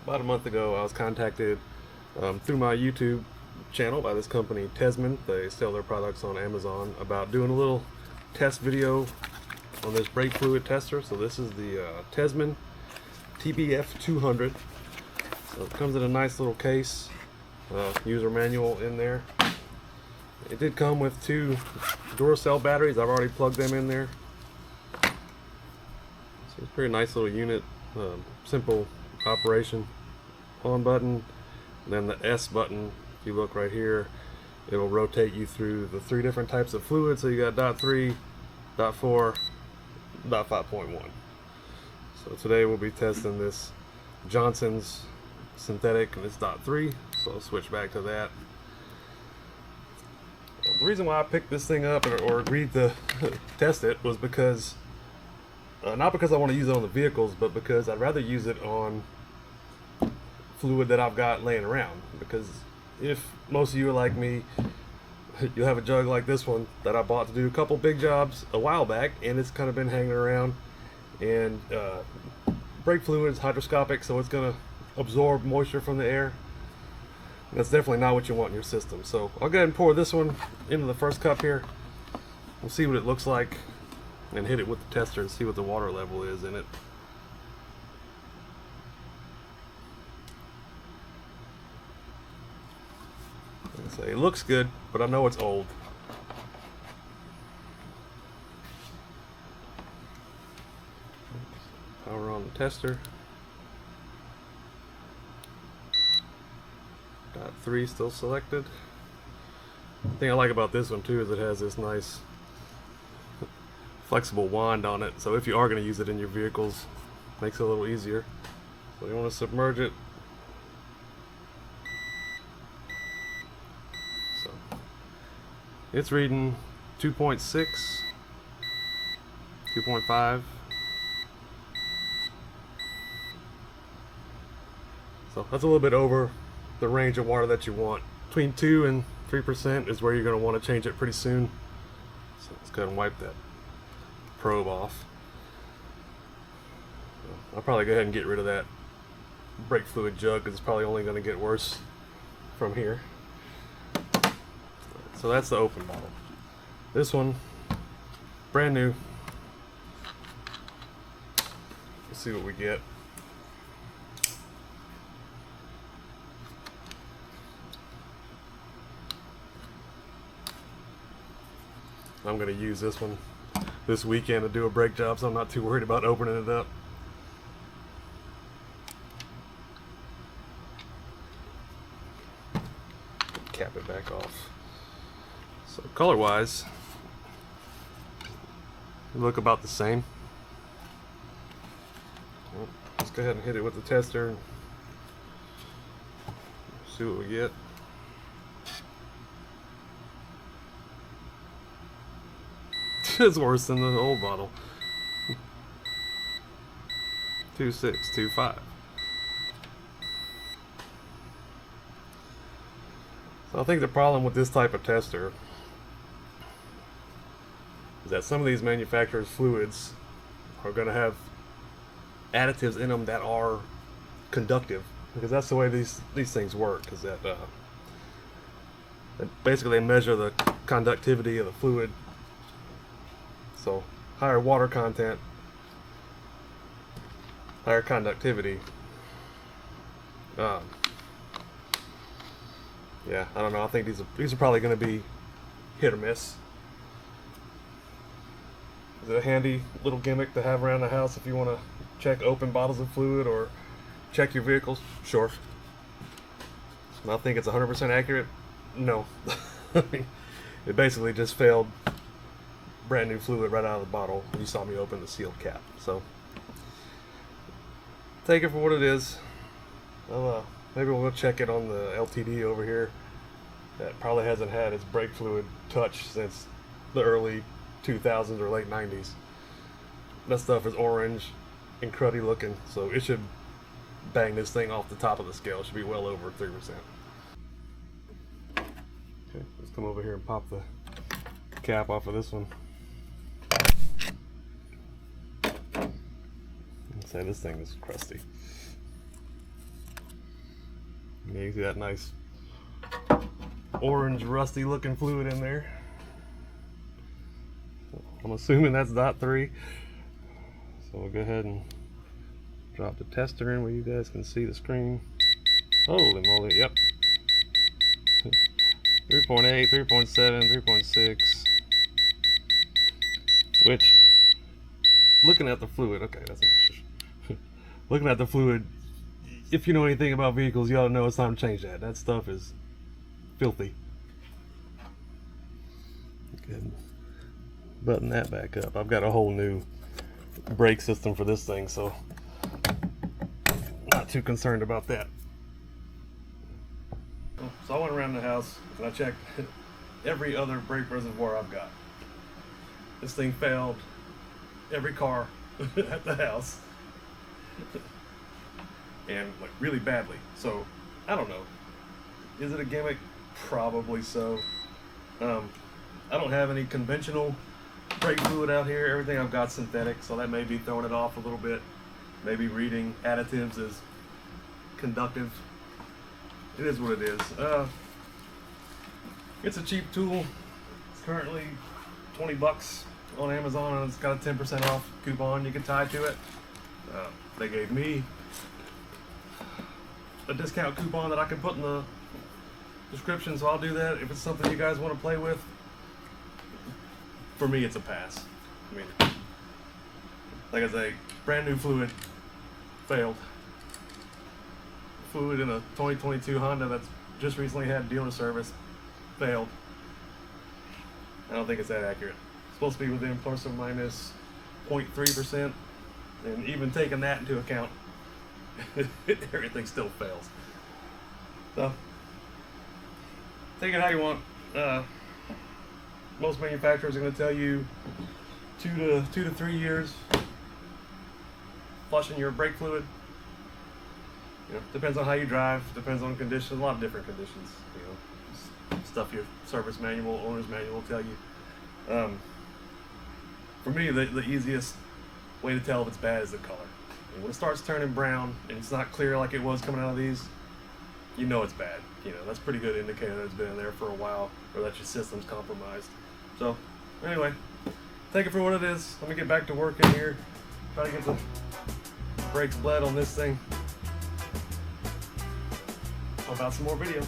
About a month ago, I was contacted through my YouTube channel by this company, Tesmen. They sell their products on Amazon, about doing a little test video on this brake fluid tester. So this is the Tesmen TBF-200. So it comes in a nice little case, user manual in there. It did come with 2 Duracell batteries. I've already plugged them in there. So it's a pretty nice little unit, simple operation. On button, and then the S button. If you look right here, it will rotate you through the 3 different types of fluid. So you got .3, .4, .5.1. So today we'll be testing this Johnson's synthetic, and it's .3. So I'll switch back to that. The reason why I picked this thing up or agreed to test it was because, not because I want to use it on the vehicles, but because I'd rather use it on fluid that I've got laying around. Because if most of you are like me, you'll have a jug like this one that I bought to do a couple big jobs a while back, and it's kind of been hanging around. And brake fluid is hydroscopic, so it's going to absorb moisture from the air. That's definitely not what you want in your system. So I'll go ahead and pour this one into the first cup here. We'll see what it looks like and hit it with the tester and see what the water level is in it. So it looks good, but I know it's old. Power on the tester. .3 still selected. The thing I like about this one too is it has this nice flexible wand on it, so if you are going to use it in your vehicles, it makes it a little easier. So you want to submerge it. So it's reading 2.6, 2.5. So that's a little bit over the range of water that you want. Between 2 and 3% is where you're going to want to change it pretty soon. So let's go ahead and wipe that probe off. I'll probably go ahead and get rid of that brake fluid jug because it's probably only going to get worse from here. So that's the open bottle. This one, brand new. Let's see what we get. I'm going to use this one this weekend to do a brake job, so I'm not too worried about opening it up. Cap it back off. So color wise, they look about the same. Well, let's go ahead and hit it with the tester and see what we get. It's worse than the old bottle. 2.625. So I think the problem with this type of tester is that some of these manufacturers' fluids are going to have additives in them that are conductive, because that's the way these things work. Is that basically they measure the conductivity of the fluid. So higher water content, higher conductivity. Yeah, I don't know. I think these are probably going to be hit or miss. Is it a handy little gimmick to have around the house if you want to check open bottles of fluid or check your vehicles? Sure. I think it's 100% accurate. No. It basically just failed brand new fluid right out of the bottle. You saw me open the sealed cap. So take it for what it is. Well, maybe we'll go check it on the LTD over here. That probably hasn't had its brake fluid touched since the early 2000s or late 90s. That stuff is orange and cruddy looking, so it should bang this thing off the top of the scale. It should be well over 3%. Okay, let's come over here and pop the cap off of this one. Say this thing is crusty. Yeah, you see that nice orange rusty looking fluid in there. I'm assuming that's .3. So we'll go ahead and drop the tester in where you guys can see the screen. Holy moly, yep. 3.8, 3.7, 3.6. Which, looking at the fluid, okay, that's enough. Looking at the fluid, if you know anything about vehicles, you ought to know it's time to change that. That stuff is filthy. Good. Button that back up. I've got a whole new brake system for this thing, so not too concerned about that. So I went around the house and I checked every other brake reservoir I've got. This thing failed every car at the house, and like really badly. So I don't know. Is it a gimmick? Probably so. I don't have any conventional brake fluid out here. Everything I've got synthetic, so that may be throwing it off a little bit. Maybe reading additives as conductive. It is what it is. It's a cheap tool. It's currently 20 bucks on Amazon, and it's got a 10% off coupon you can tie to it. They gave me a discount coupon that I can put in the description, so I'll do that if it's something you guys want to play with. For me, it's a pass. I mean, like I say, brand new fluid failed. Fluid in a 2022 Honda that's just recently had dealer service failed. I don't think it's that accurate. It's supposed to be within plus or minus 0.3%, and even taking that into account, everything still fails. So, take it how you want. Most manufacturers are going to tell you 2 to 3 years flushing your brake fluid. You know, depends on how you drive, depends on conditions, a lot of different conditions. You know, stuff your service manual, owner's manual will tell you. For me, the easiest way to tell if it's bad is the color. And when it starts turning brown and it's not clear like it was coming out of these, you know it's bad. You know, that's a pretty good indicator that it's been in there for a while, or that your system's compromised. So, anyway, take it for what it is. Let me get back to work in here. Try to get the brakes bled on this thing. How about some more video?